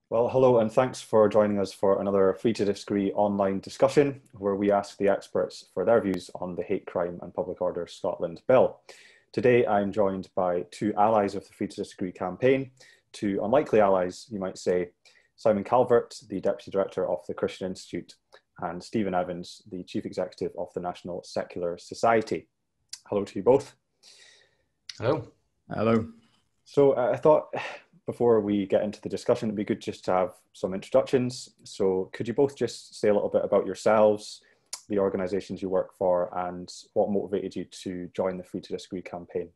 Well, hello, and thanks for joining us for another Free to Disagree online discussion where we ask the experts for their views on the Hate Crime and Public Order Scotland Bill. Today, I'm joined by two allies of the Free to Disagree campaign, two unlikely allies, you might say, Simon Calvert, the Deputy Director of the Christian Institute, and Stephen Evans, the Chief Executive of the National Secular Society. Hello to you both. Hello. Hello. So I thought before we get into the discussion, it'd be good just to have some introductions. So could you both just say a little bit about yourselves, the organisations you work for, and what motivated you to join the Free to Disagree campaign?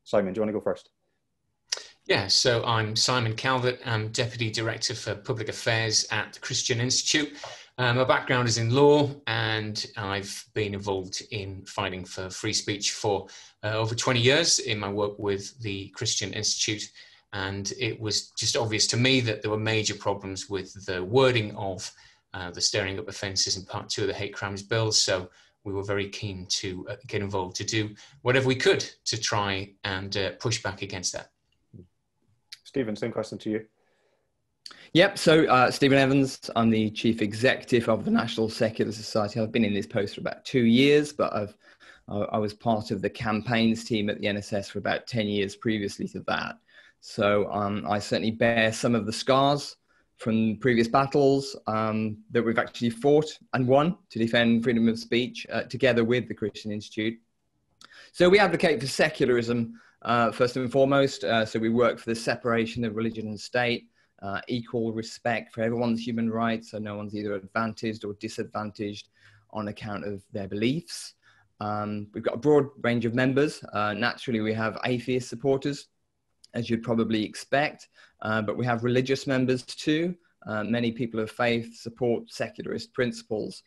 Simon, do you want to go first? Yeah, so I'm Simon Calvert. I'm Deputy Director for Public Affairs at the Christian Institute. My background is in law, and I've been involved in fighting for free speech for over 20 years in my work with the Christian Institute. And it was just obvious to me that there were major problems with the wording of the stirring up offences in Part 2 of the Hate Crimes Bill. So we were very keen to get involved to do whatever we could to try and push back against that. Stephen, same question to you. Yep, so Stephen Evans, I'm the Chief Executive of the National Secular Society. I've been in this post for about 2 years, but I was part of the campaigns team at the NSS for about 10 years previously to that. So I certainly bear some of the scars from previous battles that we've actually fought and won to defend freedom of speech together with the Christian Institute. So we advocate for secularism first and foremost. So we work for the separation of religion and state, equal respect for everyone's human rights, so no one's either advantaged or disadvantaged on account of their beliefs. We've got a broad range of members. Naturally, we have atheist supporters, as you'd probably expect, but we have religious members too. Many people of faith support secularist principles,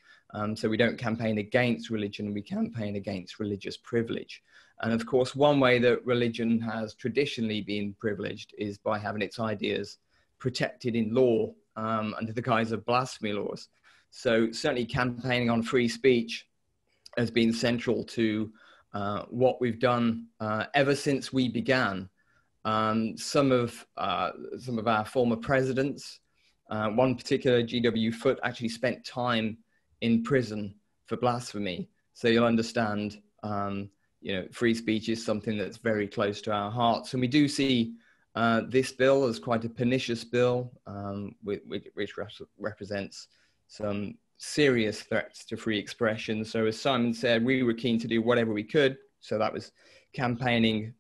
so we don't campaign against religion, we campaign against religious privilege. And of course, one way that religion has traditionally been privileged is by having its ideas protected in law under the guise of blasphemy laws. So certainly campaigning on free speech has been central to what we've done ever since we began. Some of our former presidents, one particular, G.W. Foote, actually spent time in prison for blasphemy. So you'll understand, free speech is something that's very close to our hearts. And we do see this bill as quite a pernicious bill, which represents some serious threats to free expression. So as Simon said, we were keen to do whatever we could. So that was campaigning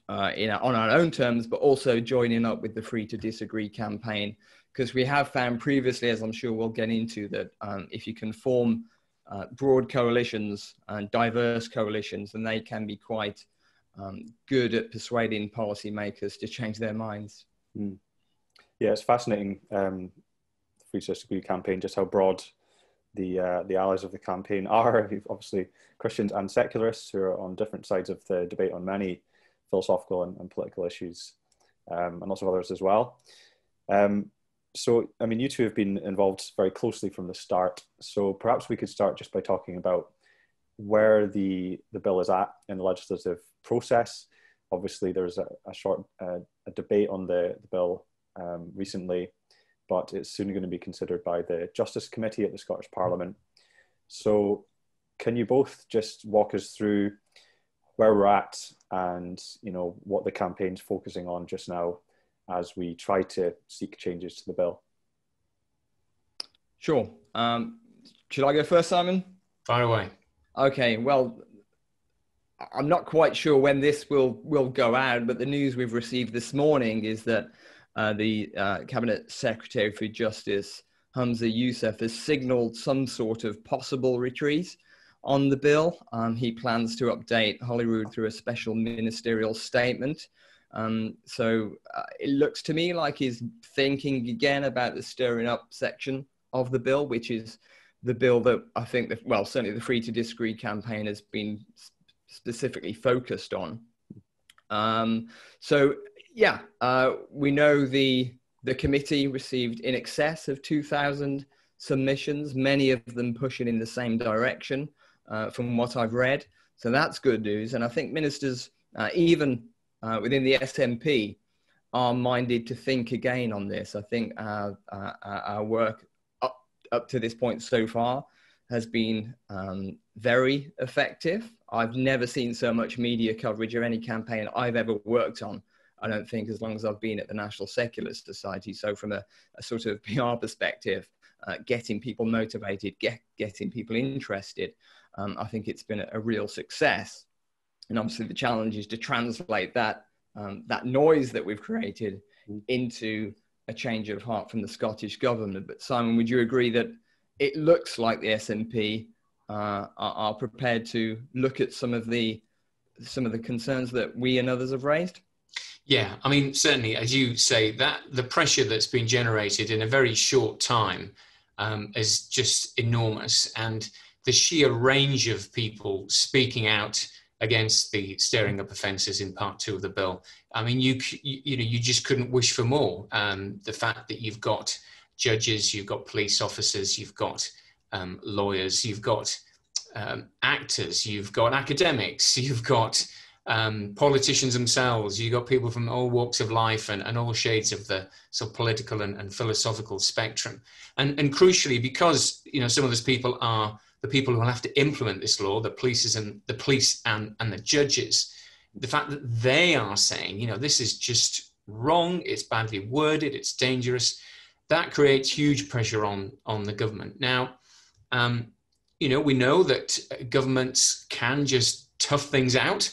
on our own terms, but also joining up with the Free to Disagree campaign, because we have found previously, as I'm sure we'll get into, that if you can form broad coalitions and diverse coalitions, then they can be quite good at persuading policymakers to change their minds. Mm. Yeah, it's fascinating, the Free to Disagree campaign, just how broad the allies of the campaign are. Obviously, Christians and secularists who are on different sides of the debate on many philosophical and political issues, and lots of others as well. So, I mean, you two have been involved very closely from the start. So perhaps we could start just by talking about where the bill is at in the legislative process. Obviously, there's a short debate on the bill recently, but it's soon going to be considered by the Justice Committee at the Scottish Parliament. So can you both just walk us through where we're at and, what the campaign's focusing on just now as we try to seek changes to the bill? Sure. Should I go first, Simon? Fire away. Okay, well, I'm not quite sure when this will go out, but the news we've received this morning is that the Cabinet Secretary for Justice, Humza Yousaf, has signalled some sort of possible retreat on the bill. He plans to update Holyrood through a special ministerial statement. So it looks to me like he's thinking again about the stirring up section of the bill, which is the bill that I think that, well, certainly the Free to Disagree campaign has been specifically focused on. We know the committee received in excess of 2,000 submissions, many of them pushing in the same direction from what I've read. So that's good news. And I think ministers, even within the SNP, are minded to think again on this. I think our work up to this point so far has been very effective. I've never seen so much media coverage of any campaign I've ever worked on, I don't think, as long as I've been at the National Secular Society. So from a sort of PR perspective, getting people motivated, getting people interested, I think it's been a real success. And obviously the challenge is to translate that noise that we've created into a change of heart from the Scottish government. But Simon, would you agree that it looks like the SNP are prepared to look at some of the concerns that we and others have raised? Yeah, I mean, certainly, as you say, that the pressure that's been generated in a very short time is just enormous, and the sheer range of people speaking out against the stirring up offences in Part 2 of the bill. I mean, you just couldn't wish for more. The fact that you've got judges, you've got police officers, you've got lawyers, you've got actors, you've got academics, you've got politicians themselves, you've got people from all walks of life and all shades of the sort of political and philosophical spectrum. And crucially, because some of those people are the people who will have to implement this law, the police and the judges, the fact that they are saying, this is just wrong, it's badly worded, it's dangerous, that creates huge pressure on the government. Now, we know that governments can just tough things out.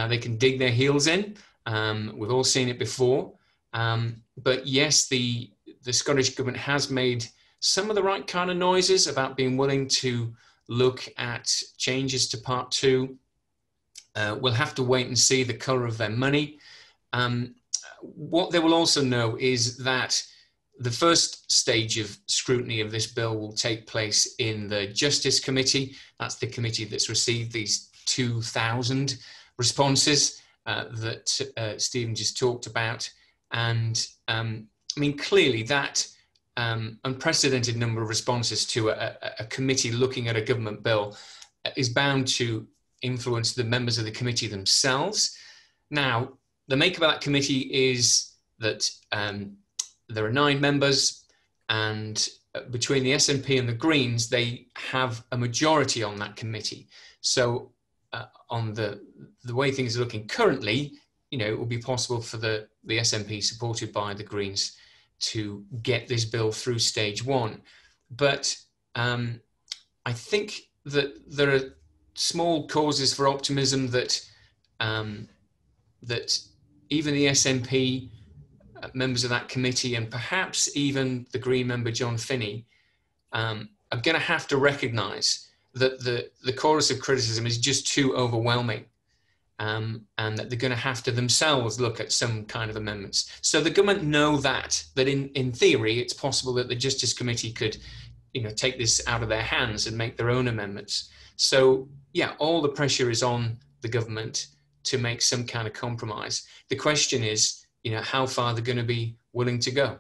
They can dig their heels in. We've all seen it before. But yes, the Scottish government has made some of the right kind of noises about being willing to look at changes to Part 2. We'll have to wait and see the colour of their money. What they will also know is that the first stage of scrutiny of this bill will take place in the Justice Committee. That's the committee that's received these 2,000 responses that Stephen just talked about. And clearly that unprecedented number of responses to a committee looking at a government bill is bound to influence the members of the committee themselves. Now, the makeup of that committee is that there are 9 members, and between the SNP and the Greens, they have a majority on that committee. So on the way things are looking currently, it will be possible for the SNP, supported by the Greens, to get this bill through stage 1. But I think that there are small causes for optimism that that even the SNP members of that committee, and perhaps even the Green member John Finney, are going to have to recognise that the chorus of criticism is just too overwhelming, and that they're going to have to themselves look at some kind of amendments. So the government know that in theory, it's possible that the Justice Committee could, take this out of their hands and make their own amendments. So yeah, all the pressure is on the government to make some kind of compromise. The question is, how far they're going to be willing to go.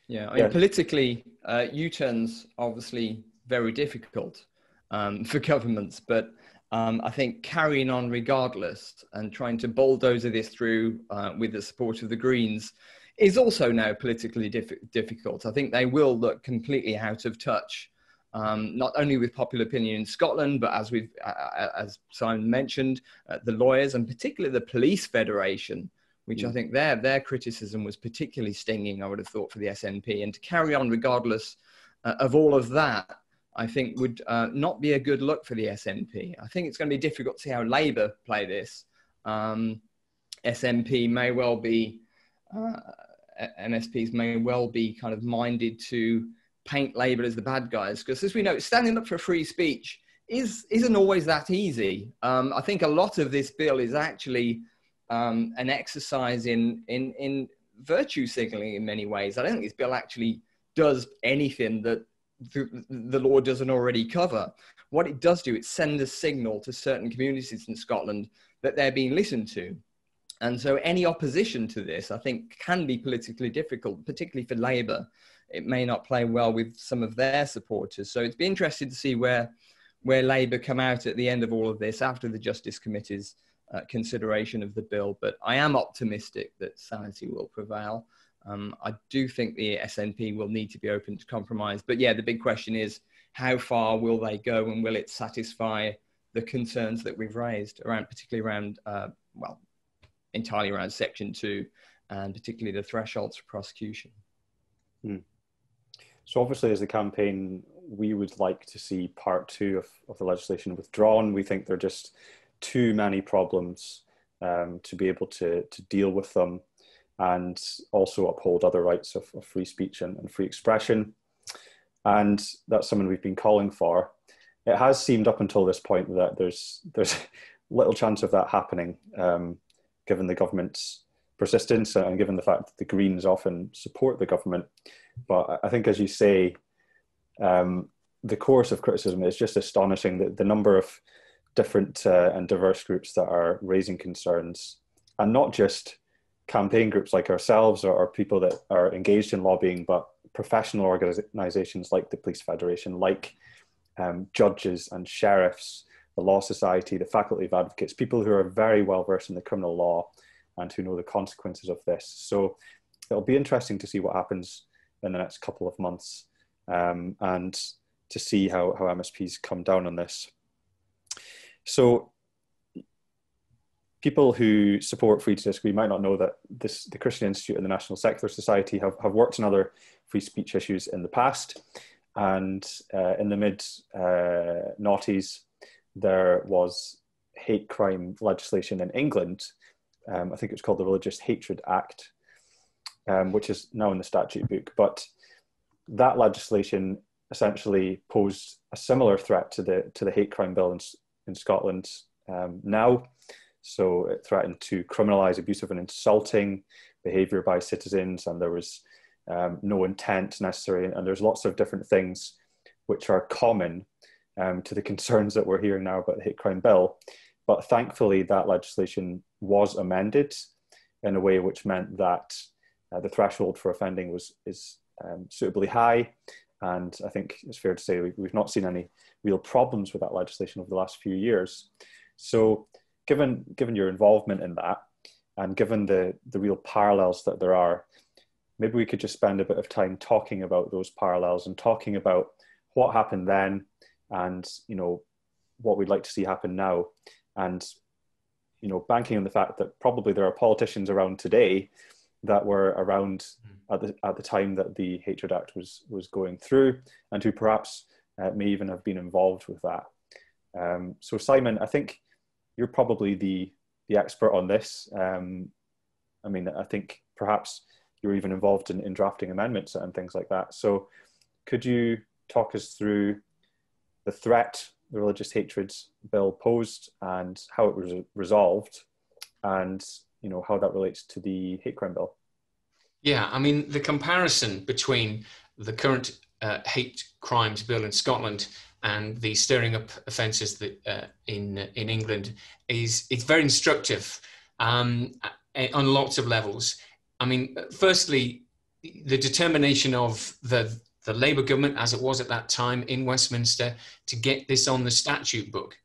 Yeah, I mean, politically, U-turns obviously very difficult for governments, but I think carrying on regardless and trying to bulldoze this through with the support of the Greens is also now politically difficult. I think they will look completely out of touch, not only with popular opinion in Scotland, but as Simon mentioned, the lawyers and particularly the Police Federation, which I think their criticism was particularly stinging, I would have thought, for the SNP. And to carry on regardless of all of that, I think would not be a good look for the SNP. I think it's going to be difficult to see how Labour play this. SNP may well be, MSPs may well be kind of minded to paint Labour as the bad guys, because as we know, standing up for free speech isn't always that easy. I think a lot of this bill is actually an exercise in virtue signalling in many ways. I don't think this bill actually does anything that the law doesn't already cover. What it does do, it sends a signal to certain communities in Scotland that they're being listened to. And so any opposition to this, I think, can be politically difficult, particularly for Labour. It may not play well with some of their supporters. So it's be interesting to see where Labour come out at the end of all of this, after the Justice Committee's consideration of the bill, but I am optimistic that sanity will prevail. I do think the SNP will need to be open to compromise. But yeah, the big question is, how far will they go, and will it satisfy the concerns that we've raised around, particularly around, entirely around Section 2, and particularly the thresholds for prosecution? So obviously, as the campaign, we would like to see part 2 of the legislation withdrawn. We think there are just too many problems to be able to deal with them, and also uphold other rights of free speech and free expression. And that's something we've been calling for. It has seemed up until this point that there's little chance of that happening, given the government's persistence and given the fact that the Greens often support the government. But I think, as you say, the course of criticism is just astonishing. The number of different and diverse groups that are raising concerns, and not just campaign groups like ourselves or people that are engaged in lobbying, but professional organisations like the Police Federation, like judges and sheriffs, the Law Society, the Faculty of Advocates, people who are very well versed in the criminal law and who know the consequences of this. So it'll be interesting to see what happens in the next couple of months, and to see how MSPs come down on this. So people who support Free to Disagree might not know that the Christian Institute and the National Secular Society have worked on other free speech issues in the past. And in the mid-noughties, there was hate crime legislation in England. I think it was called the Religious Hatred Act, which is now in the statute book. But that legislation essentially posed a similar threat to the hate crime bill in Scotland now. So it threatened to criminalise abusive and insulting behaviour by citizens, and there was no intent necessary, and there's lots of different things which are common to the concerns that we're hearing now about the hate crime bill. But thankfully, that legislation was amended in a way which meant that the threshold for offending is suitably high. And I think it's fair to say we've not seen any real problems with that legislation over the last few years. So given your involvement in that, and given the real parallels that there are, maybe we could just spend a bit of time talking about those parallels and talking about what happened then, and what we'd like to see happen now, and banking on the fact that probably there are politicians around today that were around at the time that the Hatred Act was going through, and who perhaps may even have been involved with that. So Simon, I think you're probably the expert on this. I think perhaps you're even involved in drafting amendments and things like that. So could you talk us through the threat the religious hatred bill posed, and how it was resolved, and how that relates to the hate crime bill? Yeah, the comparison between the current hate crimes bill in Scotland and the stirring up offences that in England it's very instructive on lots of levels. Firstly, the determination of the Labour government, as it was at that time in Westminster, to get this on the statute book.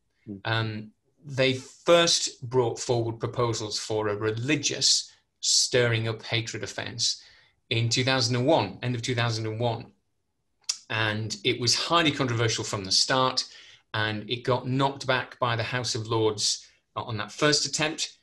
They first brought forward proposals for a religious stirring up hatred offence in 2001, end of 2001. And it was highly controversial from the start, and it got knocked back by the House of Lords on that first attempt,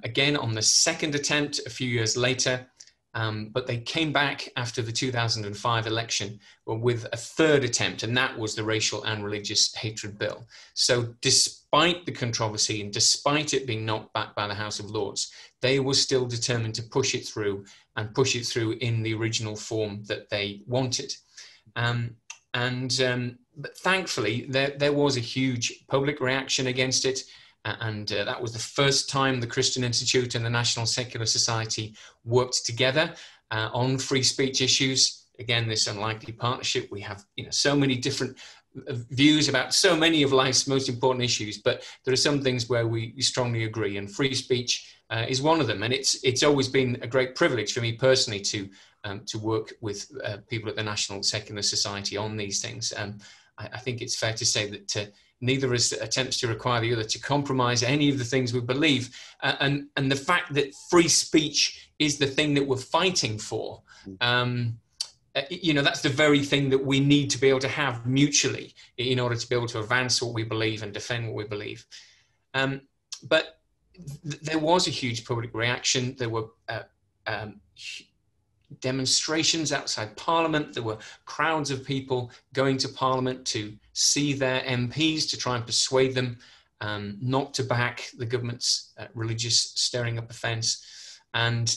again on the second attempt a few years later, but they came back after the 2005 election with a third attempt, and that was the Racial and Religious Hatred Bill. So despite the controversy and despite it being knocked back by the House of Lords, they were still determined to push it through, and push it through in the original form that they wanted. But thankfully, there was a huge public reaction against it, and that was the first time the Christian Institute and the National Secular Society worked together on free speech issues. Again, this unlikely partnership. We have so many different views about so many of life's most important issues, but there are some things where we strongly agree, and free speech is one of them. And it's always been a great privilege for me personally to work with people at the National Secular Society on these things. I think it's fair to say that neither is attempts to require the other to compromise any of the things we believe. And the fact that free speech is the thing that we're fighting for, that's the very thing that we need to be able to have mutually in order to be able to advance what we believe and defend what we believe. But there was a huge public reaction. There were demonstrations outside Parliament. There were crowds of people going to Parliament to see their MPs, to try and persuade them not to back the government's religious stirring up offence. And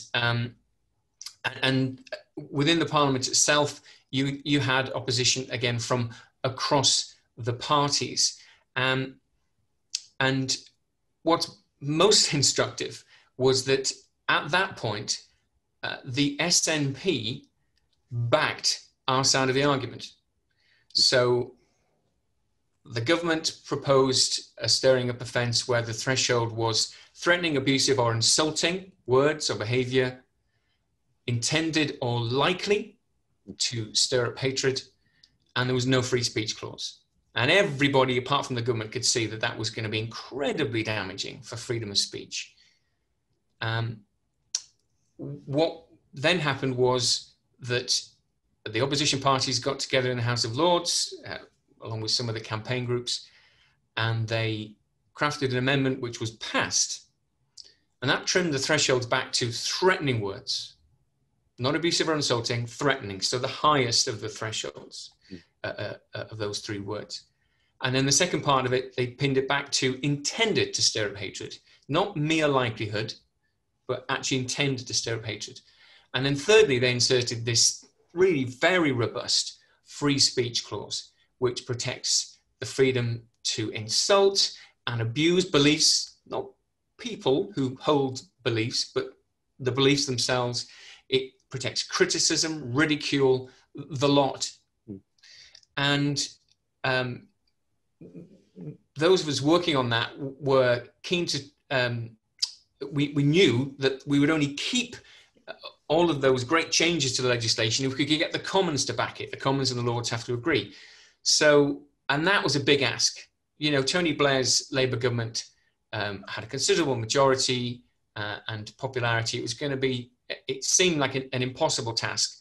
within the Parliament itself, you had opposition again from across the parties. And what's most instructive was that at that point, the SNP backed our side of the argument. So the government proposed a stirring up offence where the threshold was threatening, abusive or insulting words or behaviour intended or likely to stir up hatred, and there was no free speech clause. And everybody apart from the government could see that that was going to be incredibly damaging for freedom of speech. What then happened was that the opposition parties got together in the House of Lords, along with some of the campaign groups, and they crafted an amendment which was passed. And that trimmed the thresholds back to threatening words, not abusive or insulting, threatening. So the highest of the thresholds of those three words. And then the second part of it, they pinned it back to intended to stir up hatred, not mere likelihood, but actually intended to stir up hatred. And then thirdly, they inserted this really very robust free speech clause, which protects the freedom to insult and abuse beliefs, not people who hold beliefs, but the beliefs themselves. It protects criticism, ridicule, the lot. And those of us working on that were keen to, we knew that we would only keep all of those great changes to the legislation if we could get the Commons to back it. The Commons and the Lords have to agree. So, and that was a big ask. You know, Tony Blair's Labour government had a considerable majority and popularity. It was going to be, it seemed like an impossible task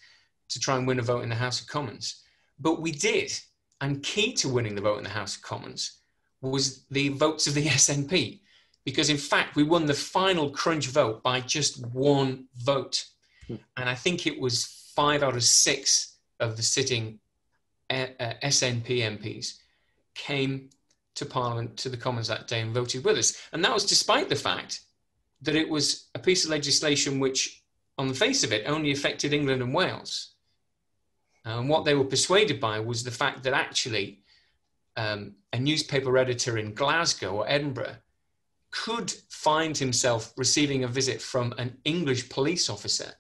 to try and win a vote in the House of Commons. But we did. And key to winning the vote in the House of Commons was the votes of the SNP. Because in fact, we won the final crunch vote by just one vote. And I think it was 5 out of 6 of the sitting SNP MPs came to Parliament, to the Commons that day and voted with us. And that was despite the fact that it was a piece of legislation which, on the face of it, only affected England and Wales. And what they were persuaded by was the fact that actually a newspaper editor in Glasgow or Edinburgh could find himself receiving a visit from an English police officer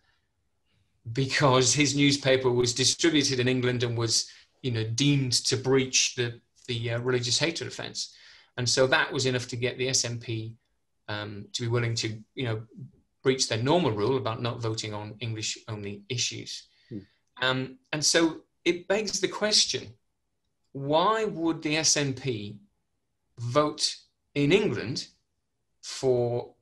because his newspaper was distributed in England and was, you know, deemed to breach the religious hatred offence. And so that was enough to get the SNP to be willing to, you know, breach their normal rule about not voting on English-only issues. And so it begs the question, why would the SNP vote in England for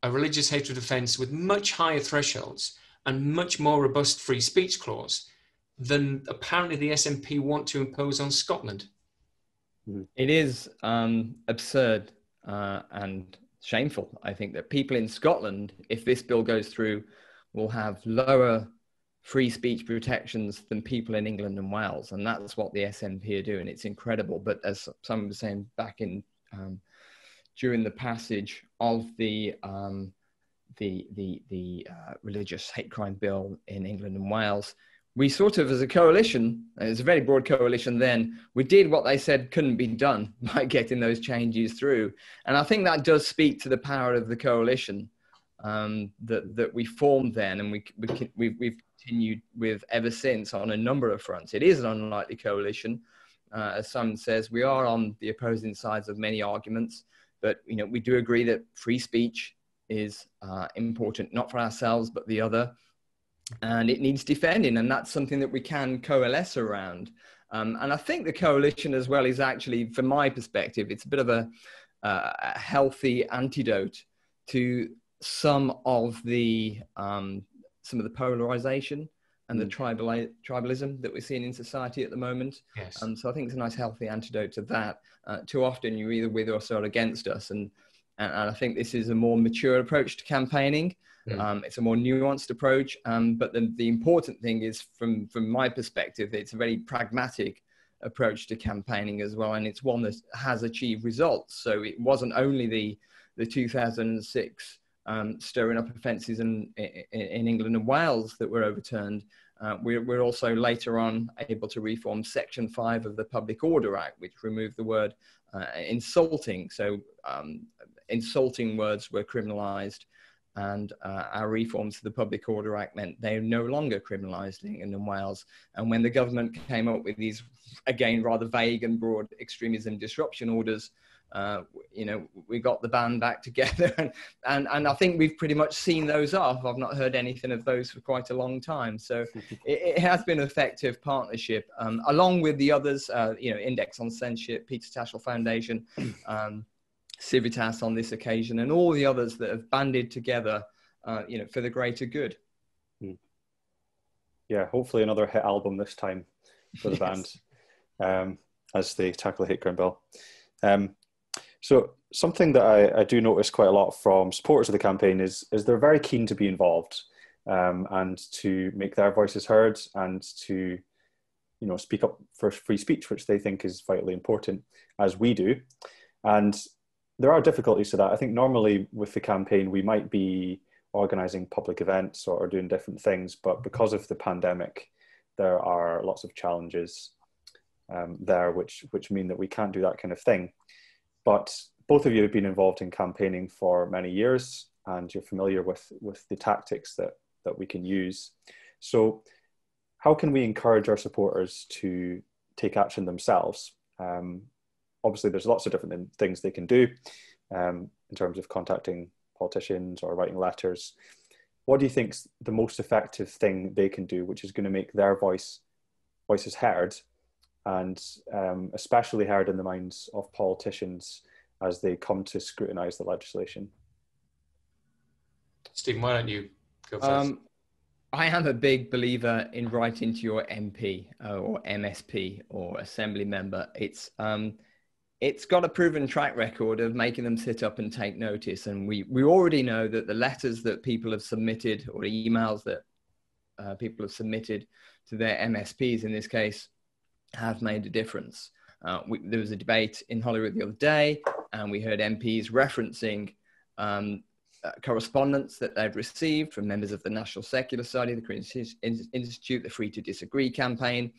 a religious hatred offence with much higher thresholds and much more robust free speech clause than apparently the SNP want to impose on Scotland? It is absurd and shameful, I think, that people in Scotland, if this bill goes through, will have lower free speech protections than people in England and Wales. And that's what the SNP are doing. It's incredible. But as someone was saying back in during the passage of the religious hate crime bill in England and Wales, we sort of, as a coalition, it was a very broad coalition then, we did what they said couldn't be done by getting those changes through. And I think that does speak to the power of the coalition that we formed then, and we've continued with ever since on a number of fronts. It is an unlikely coalition. As Simon says, we are on the opposing sides of many arguments, but you know, we do agree that free speech is important, not for ourselves, but the other, and it needs defending, and that's something that we can coalesce around. And I think the coalition as well is actually, from my perspective, it's a bit of a healthy antidote to some of the polarization and the tribalism that we're seeing in society at the moment. Yes. So I think it's a nice healthy antidote to that. Too often you're either with us or against us. And I think this is a more mature approach to campaigning. It's a more nuanced approach. But the important thing is, from my perspective, it's a very pragmatic approach to campaigning as well. And it's one that has achieved results. So it wasn't only the 2006 stirring up offences in England and Wales that were overturned. We're also later on able to reform Section 5 of the Public Order Act, which removed the word insulting. So insulting words were criminalised, and our reforms to the Public Order Act meant they're no longer criminalised in England and Wales. And when the government came up with these, again, rather vague and broad extremism disruption orders, we got the band back together, and I think we've pretty much seen those off. I've not heard anything of those for quite a long time. So it has been an effective partnership, along with the others, Index on Censorship, Peter Tatchell Foundation, Civitas on this occasion, and all the others that have banded together, for the greater good. Yeah, hopefully another hit album this time for the band, as they tackle the hate crime bill. So something that I do notice quite a lot from supporters of the campaign is they're very keen to be involved, and to make their voices heard, and to, speak up for free speech, which they think is vitally important, as we do. And there are difficulties to that. I think normally with the campaign, we might be organising public events or doing different things, but because of the pandemic, there are lots of challenges there, which mean that we can't do that kind of thing. But both of you have been involved in campaigning for many years, and you're familiar with the tactics that we can use. So how can we encourage our supporters to take action themselves? Obviously, there's lots of different things they can do in terms of contacting politicians or writing letters. What do you think is the most effective thing they can do, which is going to make their voices heard, and especially heard in the minds of politicians as they come to scrutinise the legislation? Stephen, why don't you go first? I am a big believer in writing to your MP or MSP or Assembly member. It's got a proven track record of making them sit up and take notice. And we already know that the letters that people have submitted, or emails that people have submitted to their MSPs in this case, have made a difference. There was a debate in Holyrood the other day, and we heard MPs referencing correspondence that they've received from members of the National Secular Society, the Christian Institute, the Free to Disagree campaign.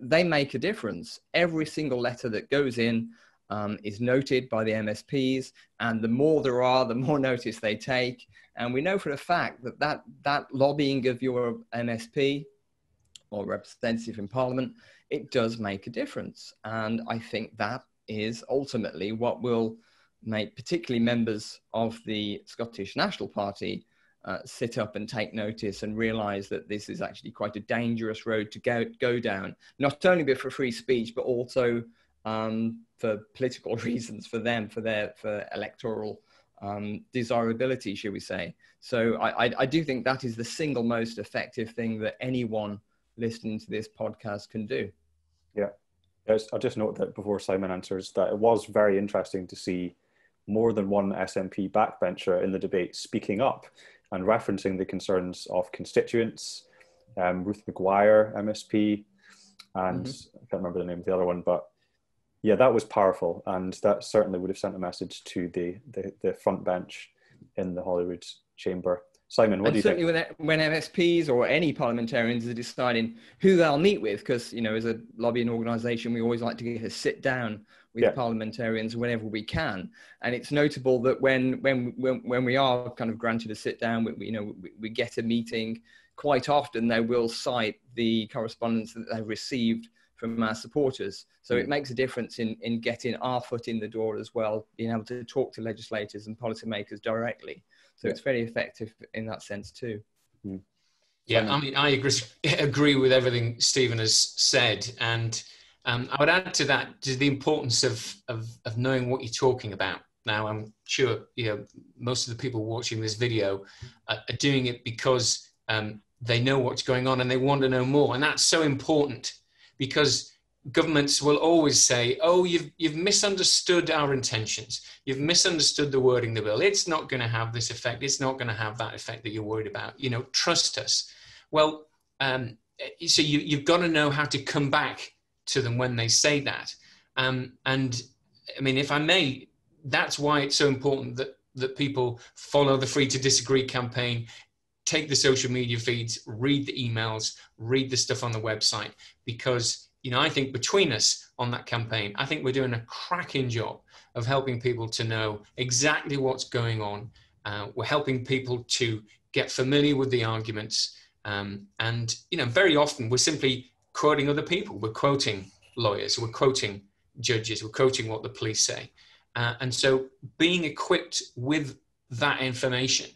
They make a difference. Every single letter that goes in is noted by the MSPs, and the more there are, the more notice they take. And we know for a fact that lobbying of your MSP or representative in Parliament, it does make a difference. And I think that is ultimately what will make particularly members of the Scottish National Party sit up and take notice and realise that this is actually quite a dangerous road to go down, not only for free speech, but also for political reasons for them, for electoral desirability, should we say. So I do think that is the single most effective thing that anyone listening to this podcast can do. Yeah. I'll just note that before Simon answers, that it was very interesting to see more than one SNP backbencher in the debate speaking up and referencing the concerns of constituents. Ruth McGuire, MSP, and I can't remember the name of the other one, but yeah, that was powerful, and that certainly would have sent a message to the front bench in the Holyrood chamber. Simon, what do you think? Certainly when MSPs or any parliamentarians are deciding who they'll meet with, because, as a lobbying organisation, we always like to get a sit down with parliamentarians whenever we can. And it's notable that when we are kind of granted a sit down, we get a meeting, quite often they will cite the correspondence that they've received from our supporters. So it makes a difference in getting our foot in the door as well, being able to talk to legislators and policymakers directly. So it's very effective in that sense too. Yeah, I mean, I agree with everything Stephen has said. And I would add to that to the importance of knowing what you're talking about. Now, I'm sure most of the people watching this video are doing it because they know what's going on and they want to know more, and that's so important, because governments will always say, "Oh, you've misunderstood our intentions. You've misunderstood the wording of the bill. It's not going to have this effect. It's not going to have that effect that you're worried about. Trust us." Well, so you've got to know how to come back to them when they say that. And I mean, if I may, that's why it's so important that people follow the Free to Disagree campaign, take the social media feeds, read the emails, read the stuff on the website, because I think between us on that campaign, I think we're doing a cracking job of helping people to know exactly what's going on. We're helping people to get familiar with the arguments. And very often we're simply quoting other people. We're quoting lawyers, we're quoting judges, we're quoting what the police say. And so being equipped with that information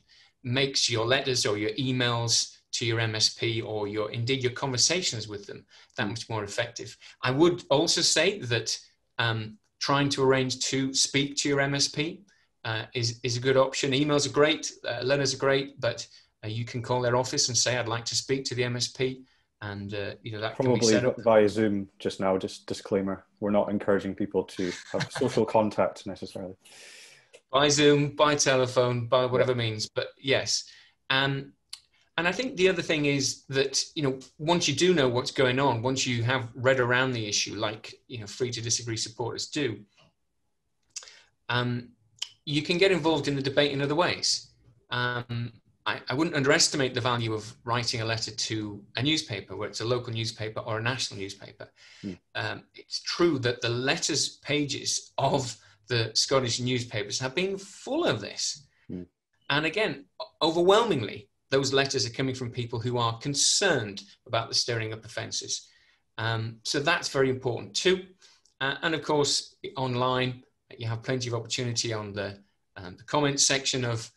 makes your letters or your emails to your MSP, or indeed your conversations with them, that much more effective. I would also say that trying to arrange to speak to your MSP is a good option. Emails are great, letters are great, but you can call their office and say, "I'd like to speak to the MSP," and that probably can be set up via Zoom. Just now, just disclaimer: we're not encouraging people to have social contact necessarily. By Zoom, by telephone, by whatever means, but yes. And I think the other thing is that, once you do know what's going on, once you have read around the issue, like, Free to Disagree supporters do, you can get involved in the debate in other ways. I wouldn't underestimate the value of writing a letter to a newspaper, whether it's a local newspaper or a national newspaper. It's true that the letters pages of the Scottish newspapers have been full of this. And again, overwhelmingly, those letters are coming from people who are concerned about the stirring up offences. So that's very important too. And of course, online, you have plenty of opportunity on the comments section of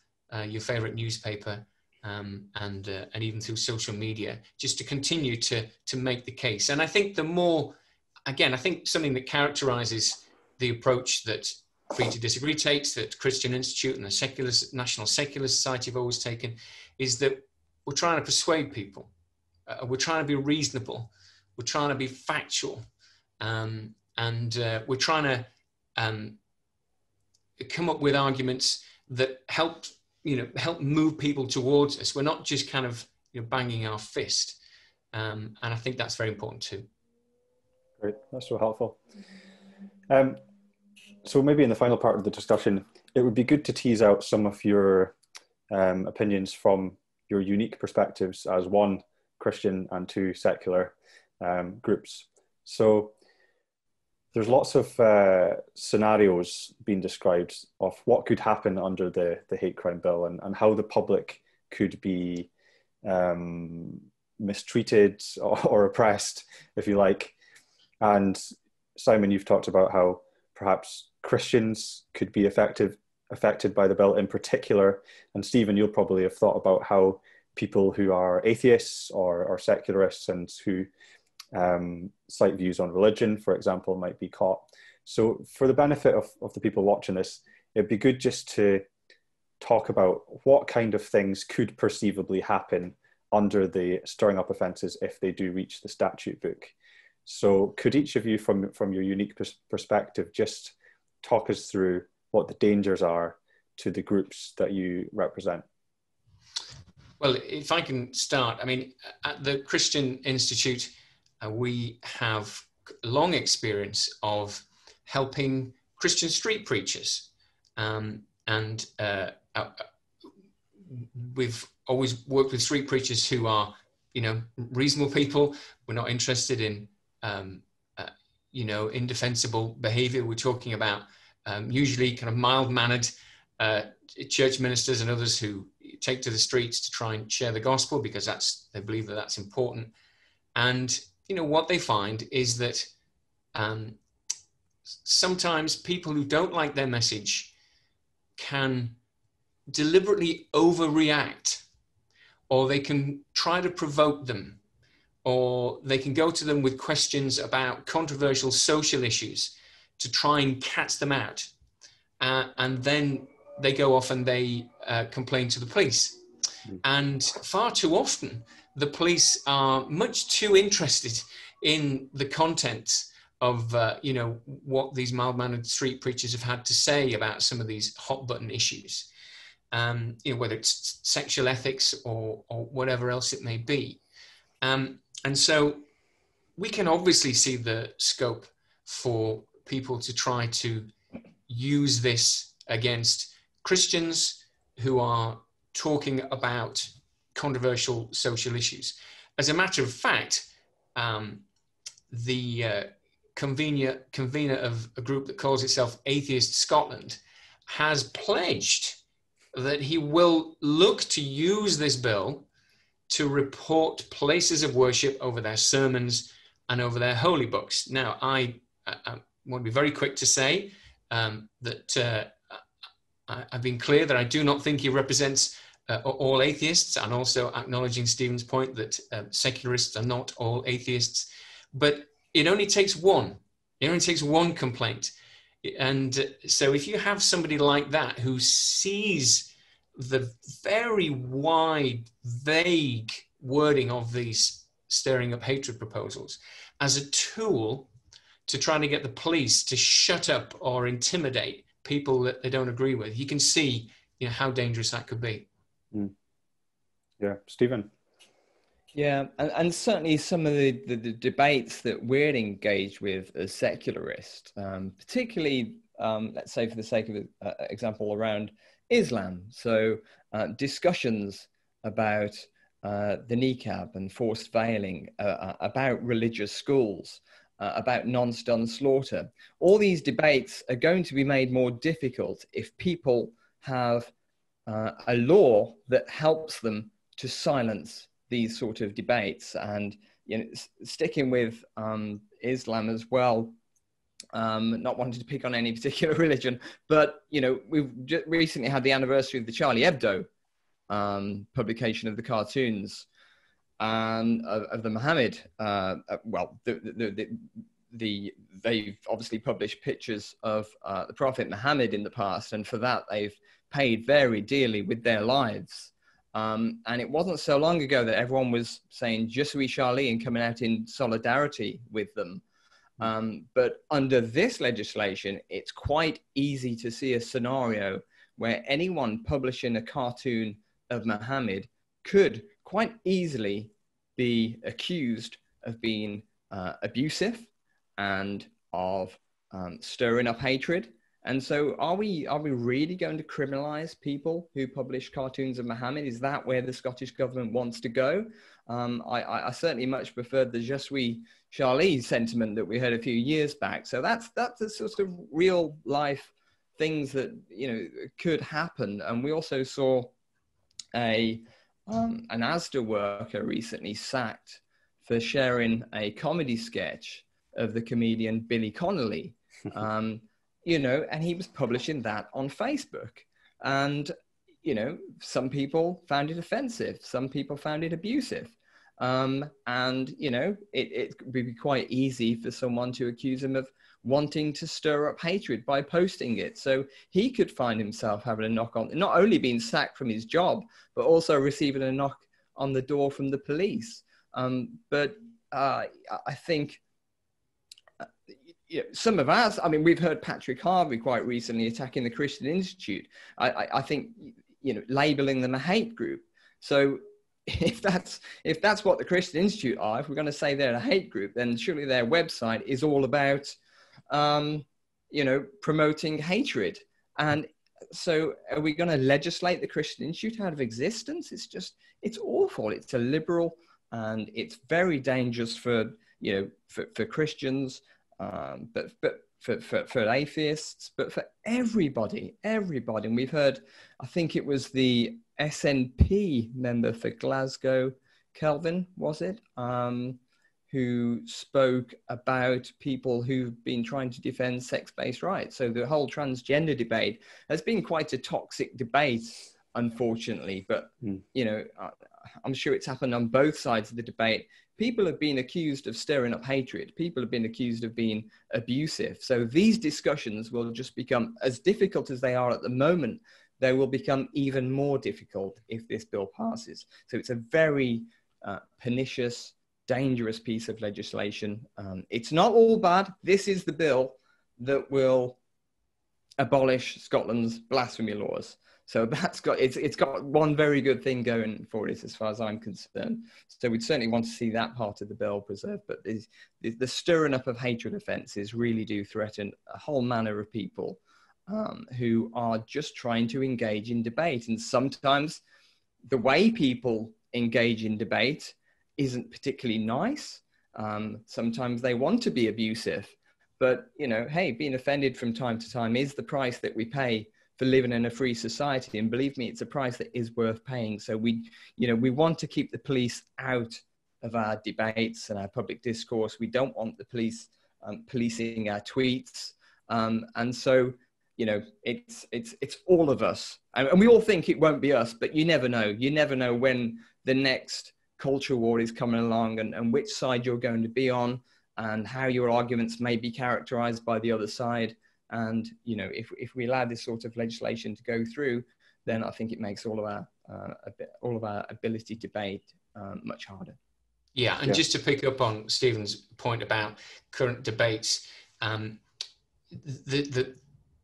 your favourite newspaper, and even through social media, just to continue to make the case. And I think I think something that characterises the approach that Free to Disagree takes, that Christian Institute and the National Secular Society have always taken, is that we're trying to persuade people. We're trying to be reasonable. We're trying to be factual. And we're trying to come up with arguments that help move people towards us. We're not just kind of banging our fist. And I think that's very important too. Great, that's so helpful. So maybe in the final part of the discussion, it would be good to tease out some of your opinions from your unique perspectives as one, Christian, and two, secular groups. So there's lots of scenarios being described of what could happen under the hate crime bill, and how the public could be mistreated or oppressed, if you like. And Simon, you've talked about how perhaps Christians could be affected by the bill in particular. And Stephen, you'll probably have thought about how people who are atheists or secularists and who cite views on religion, for example, might be caught. So for the benefit of the people watching this, it'd be good just to talk about what kind of things could perceivably happen under the stirring up offences if they do reach the statute book. So could each of you, from your unique perspective, just talk us through what the dangers are to the groups that you represent? Well, if I can start, I mean, at the Christian Institute, we have long experience of helping Christian street preachers. And we've always worked with street preachers who are, reasonable people. We're not interested in, indefensible behavior. We're talking about usually kind of mild-mannered church ministers and others who take to the streets to try and share the gospel, because they believe that that's important. And, what they find is that sometimes people who don't like their message can deliberately overreact, or they can try to provoke them, or they can go to them with questions about controversial social issues to try and catch them out. And then they go off and they complain to the police. And far too often, the police are much too interested in the content of, what these mild-mannered street preachers have had to say about some of these hot-button issues, whether it's sexual ethics or whatever else it may be. And so we can obviously see the scope for people to try to use this against Christians who are talking about controversial social issues. As a matter of fact, the convener of a group that calls itself Atheist Scotland has pledged that he will look to use this bill to report places of worship over their sermons and over their holy books. Now, I want to be very quick to say that I've been clear that I do not think he represents all atheists, and also acknowledging Stephen's point that secularists are not all atheists. But it only takes one. It only takes one complaint. And so if you have somebody like that who sees the very wide, vague wording of these stirring up hatred proposals as a tool to try to get the police to shut up or intimidate people that they don't agree with, you can see how dangerous that could be. Yeah, Stephen. Yeah, and certainly some of the debates that we're engaged with as secularists, particularly, let's say for the sake of example, around Islam. So discussions about the niqab and forced veiling, about religious schools, about non-stun slaughter. All these debates are going to be made more difficult if people have a law that helps them to silence these sort of debates. And sticking with Islam as well, not wanting to pick on any particular religion, but we've just recently had the anniversary of the Charlie Hebdo publication of the cartoons of the Muhammad. They've obviously published pictures of the Prophet Muhammad in the past, and for that they've paid very dearly with their lives. And it wasn't so long ago that everyone was saying "Je suis Charlie" and coming out in solidarity with them. But under this legislation, it's quite easy to see a scenario where anyone publishing a cartoon of Muhammad could quite easily be accused of being abusive and of stirring up hatred. And so are we really going to criminalize people who publish cartoons of Muhammad? Is that where the Scottish government wants to go? I certainly much preferred the Je suis Charlie sentiment that we heard a few years back. So that's the sort of real life things that could happen. And we also saw an Asda worker recently sacked for sharing a comedy sketch of the comedian Billy Connolly. And he was publishing that on Facebook. And, some people found it offensive. Some people found it abusive. It would be quite easy for someone to accuse him of wanting to stir up hatred by posting it. So he could find himself having a knock on, not only being sacked from his job, but also receiving a knock on the door from the police. But I think some of us, we've heard Patrick Harvey quite recently attacking the Christian Institute. I think, labeling them a hate group. So if that's what the Christian Institute are, if we're going to say they're a hate group, then surely their website is all about, promoting hatred. And so are we going to legislate the Christian Institute out of existence? It's awful. It's a liberal, and it's very dangerous for Christians, but for atheists, but for everybody. And we've heard, I think it was the SNP member for Glasgow, Calvert, was it? Who spoke about people who've been trying to defend sex-based rights. So the whole transgender debate has been quite a toxic debate, unfortunately. But, I'm sure it's happened on both sides of the debate. People have been accused of stirring up hatred. People have been accused of being abusive. So these discussions will just become, as difficult as they are at the moment, they will become even more difficult if this bill passes. So it's a very pernicious, dangerous piece of legislation. It's not all bad. This is the bill that will abolish Scotland's blasphemy laws. So it's got one very good thing going for it as far as I'm concerned. So we'd certainly want to see that part of the bill preserved. But the stirring up of hatred offences really do threaten a whole manner of people who are just trying to engage in debate. And sometimes the way people engage in debate isn't particularly nice. Sometimes they want to be abusive. But, you know, hey, being offended from time to time is the price that we pay for living in a free society. And believe me, it's a price that is worth paying. So we want to keep the police out of our debates and our public discourse. We don't want the police policing our tweets. And so, you know, it's all of us. And we all think it won't be us, but you never know. You never know when the next culture war is coming along and which side you're going to be on, and how your arguments may be characterized by the other side. And, you know, if we allow this sort of legislation to go through, then I think it makes all of our ability to debate much harder. Yeah, and just to pick up on Stephen's point about current debates,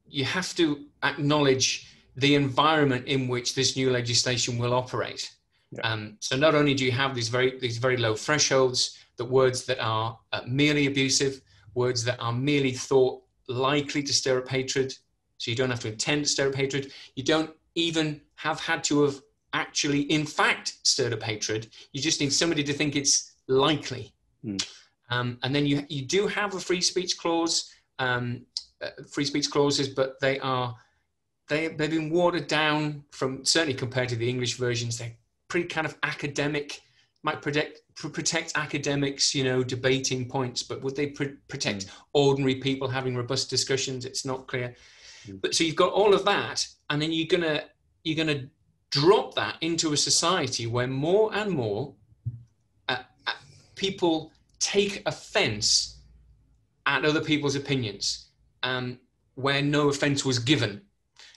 you have to acknowledge the environment in which this new legislation will operate. Yeah. So not only do you have these very low thresholds, the words that are merely abusive, words that are merely thought likely to stir up hatred, so you don't have to intend to stir up hatred. You don't even have had to have actually, in fact, stirred up hatred. You just need somebody to think it's likely. And then you do have a free speech clause, free speech clauses, but they've been watered down from, certainly compared to the English versions. They're pretty kind of academic, might protect academics, you know, debating points, but would they protect ordinary people having robust discussions? It's not clear. But so you've got all of that, and then you're gonna drop that into a society where more and more people take offence at other people's opinions, where no offence was given,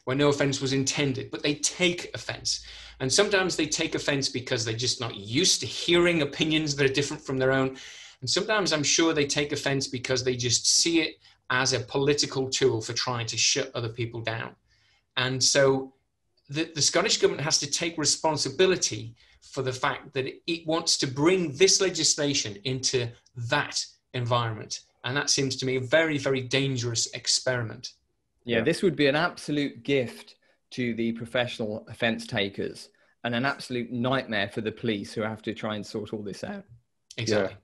where no offence was intended, but they take offence. And sometimes they take offense because they're just not used to hearing opinions that are different from their own. And sometimes I'm sure they take offense because they just see it as a political tool for trying to shut other people down. And so the Scottish government has to take responsibility for the fact that it wants to bring this legislation into that environment. And that seems to me a very, very dangerous experiment. Yeah, this would be an absolute gift to the professional offence takers and an absolute nightmare for the police who have to try and sort all this out. Exactly.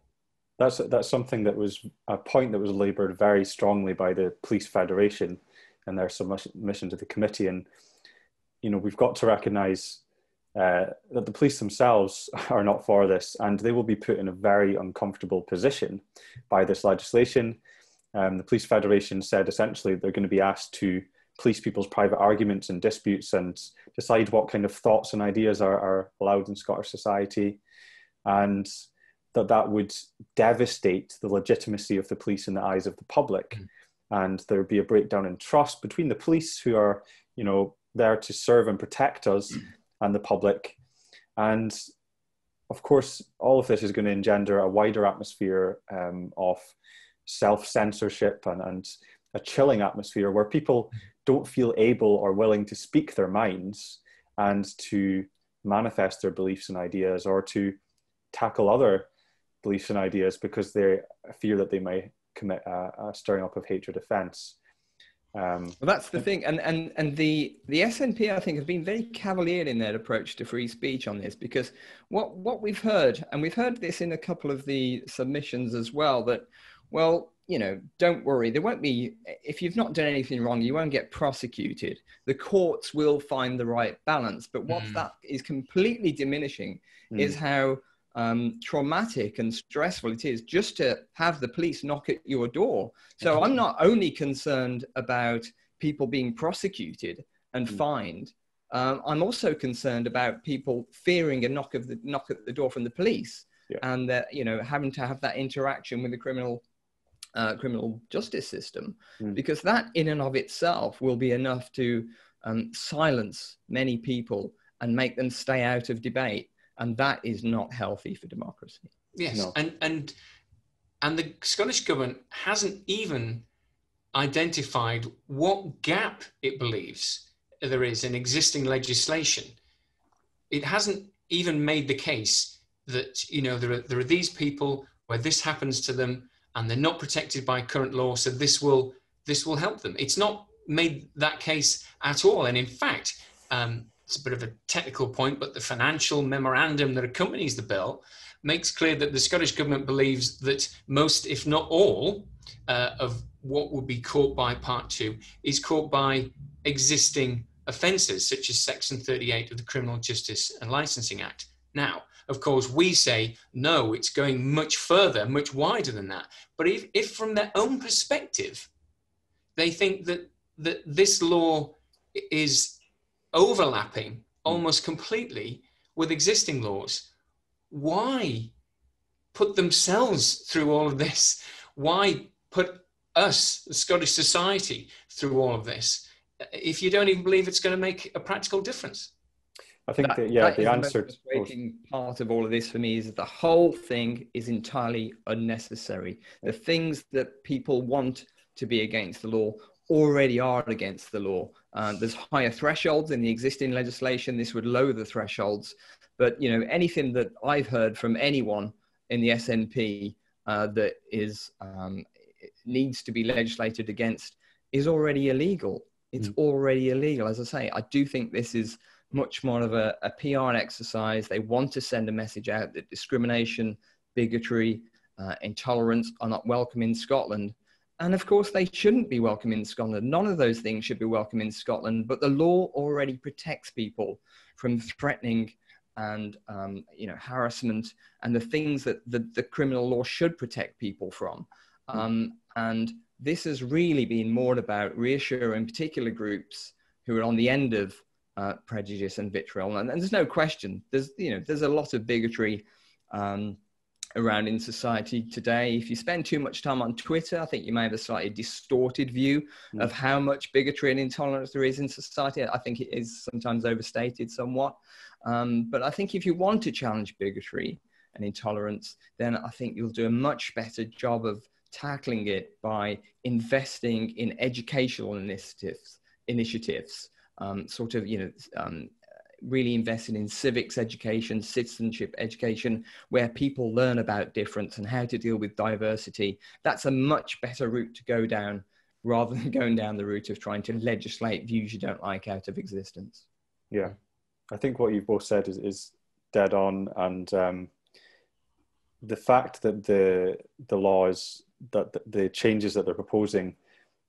Yeah. That's something that was a point that was laboured very strongly by the Police Federation and their submission to the committee. And, you know, we've got to recognise that the police themselves are not for this, and they will be put in a very uncomfortable position by this legislation. The Police Federation said essentially they're going to be asked to police people's private arguments and disputes and decide what kind of thoughts and ideas are allowed in Scottish society, and that would devastate the legitimacy of the police in the eyes of the public. And there would be a breakdown in trust between the police, who are, you know, there to serve and protect us, and the public. And of course, all of this is going to engender a wider atmosphere of self-censorship and a chilling atmosphere where people don't feel able or willing to speak their minds and to manifest their beliefs and ideas, or to tackle other beliefs and ideas because they fear that they may commit a stirring up of hatred offence. Well, that's the thing. And the SNP, I think, have been very cavalier in their approach to free speech on this, because what we've heard, and we've heard this in a couple of the submissions as well, that, well, you know, don't worry, there won't be, if you've not done anything wrong, you won't get prosecuted. The courts will find the right balance. But what that is completely diminishing is how traumatic and stressful it is just to have the police knock at your door. So I'm not only concerned about people being prosecuted and fined, I'm also concerned about people fearing a knock at the door from the police, and that, you know, having to have that interaction with the criminal justice system, because that in and of itself will be enough to silence many people and make them stay out of debate, and that is not healthy for democracy. Yes, no. and the Scottish government hasn't even identified what gap it believes there is in existing legislation. It hasn't even made the case that, you know, there are these people where this happens to them and they're not protected by current law, so this will help them. It's not made that case at all. And in fact, it's a bit of a technical point, but the financial memorandum that accompanies the bill makes clear that the Scottish government believes that most, if not all, of what would be caught by Part 2 is caught by existing offences, such as Section 38 of the Criminal Justice and Licensing Act. Now, of course, we say, no, it's going much further, much wider than that. But if from their own perspective, they think that this law is overlapping almost completely with existing laws, why put themselves through all of this? Why put us, the Scottish society, through all of this if you don't even believe it's going to make a practical difference? I think the answer. The frustrating part of all of this for me is that the whole thing is entirely unnecessary. The things that people want to be against the law already are against the law. There's higher thresholds in the existing legislation. This would lower the thresholds. But, you know, anything that I've heard from anyone in the SNP that is needs to be legislated against is already illegal. It's already illegal. As I say, I do think this is much more of a PR exercise. They want to send a message out that discrimination, bigotry, intolerance are not welcome in Scotland. And of course, they shouldn't be welcome in Scotland. None of those things should be welcome in Scotland, but the law already protects people from threatening and you know, harassment and the things that the criminal law should protect people from. And this has really been more about reassuring particular groups who are on the end of prejudice and vitriol. And there's no question, there's a lot of bigotry around in society today. If you spend too much time on Twitter, I think you may have a slightly distorted view of how much bigotry and intolerance there is in society. I think it is sometimes overstated somewhat. But I think if you want to challenge bigotry and intolerance, then I think you'll do a much better job of tackling it by investing in educational initiatives, sort of, really investing in civics education, citizenship education, where people learn about difference and how to deal with diversity. That's a much better route to go down rather than going down the route of trying to legislate views you don't like out of existence. Yeah, I think what you've both said is dead on. And the fact that the laws, that the changes that they're proposing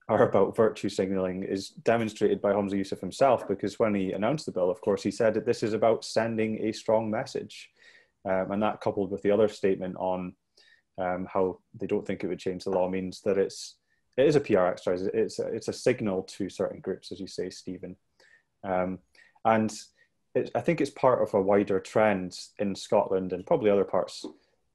are about virtue signalling is demonstrated by Humza Yousaf himself, because when he announced the bill, of course, he said that this is about sending a strong message. And that, coupled with the other statement on how they don't think it would change the law, means that it is a PR exercise. It's a signal to certain groups, as you say, Stephen. And I think it's part of a wider trend in Scotland and probably other parts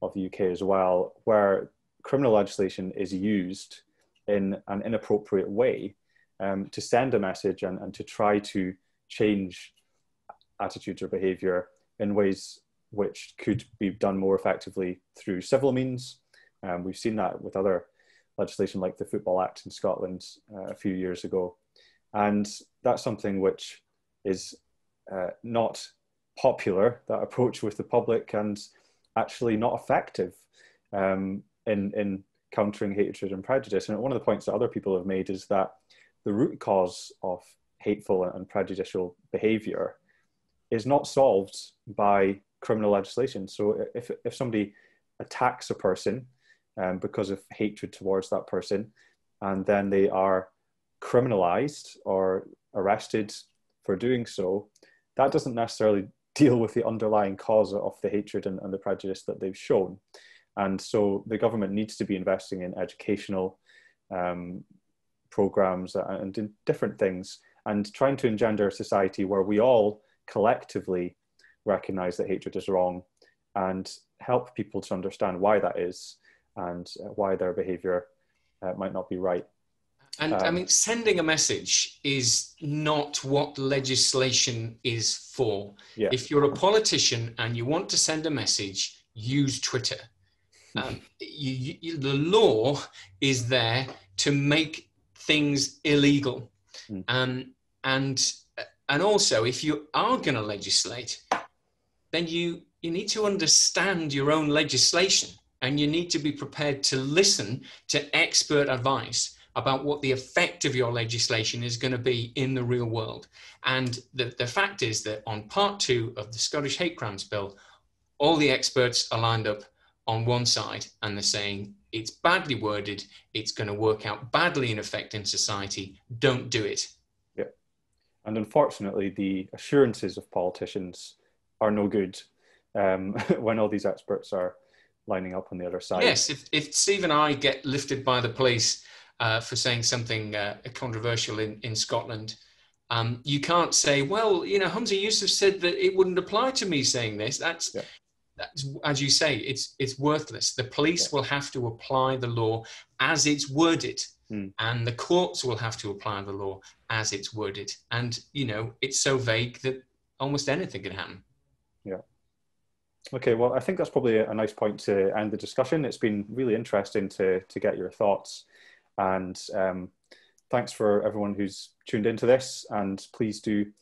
of the UK as well, where criminal legislation is used in an inappropriate way to send a message and to try to change attitudes or behaviour in ways which could be done more effectively through civil means. We've seen that with other legislation like the Football Act in Scotland a few years ago. And that's something which is not popular, that approach with the public, and actually not effective in countering hatred and prejudice. And one of the points that other people have made is that the root cause of hateful and prejudicial behaviour is not solved by criminal legislation. So if somebody attacks a person because of hatred towards that person, and then they are criminalised or arrested for doing so, that doesn't necessarily deal with the underlying cause of the hatred and the prejudice that they've shown. And so the government needs to be investing in educational programs and in different things. and trying to engender a society where we all collectively recognize that hatred is wrong and help people to understand why that is and why their behavior might not be right. And I mean, sending a message is not what legislation is for. Yeah. If you're a politician and you want to send a message, use Twitter. The law is there to make things illegal. And also, if you are going to legislate, then you need to understand your own legislation, and you need to be prepared to listen to expert advice about what the effect of your legislation is going to be in the real world. And the fact is that on part 2 of the Scottish Hate Crimes Bill, all the experts are lined up on one side, and they're saying it's badly worded, it's going to work out badly in effect in society, don't do it. Yeah. And unfortunately, the assurances of politicians are no good when all these experts are lining up on the other side. Yes, if Steve and I get lifted by the police for saying something controversial in Scotland, you can't say, well, you know, Humza Yousaf said that it wouldn't apply to me saying this. That's, as you say, it's worthless. The police will have to apply the law as it's worded, and the courts will have to apply the law as it's worded. And, you know, it's so vague that almost anything can happen. Yeah. Okay, well, I think that's probably a nice point to end the discussion. It's been really interesting to get your thoughts. And thanks for everyone who's tuned into this. And please do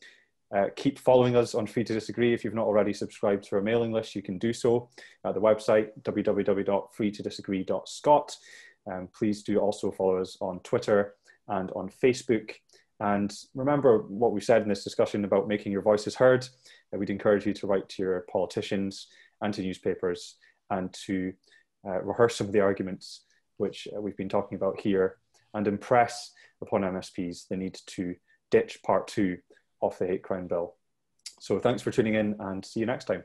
keep following us on Free to Disagree. If you've not already subscribed to our mailing list, you can do so at the website, www.freetodisagree.scot. Please do also follow us on Twitter and on Facebook. And remember what we said in this discussion about making your voices heard. We'd encourage you to write to your politicians and to newspapers and to rehearse some of the arguments which we've been talking about here, and impress upon MSPs the need to ditch part 2 of the hate crime bill. So thanks for tuning in, and see you next time.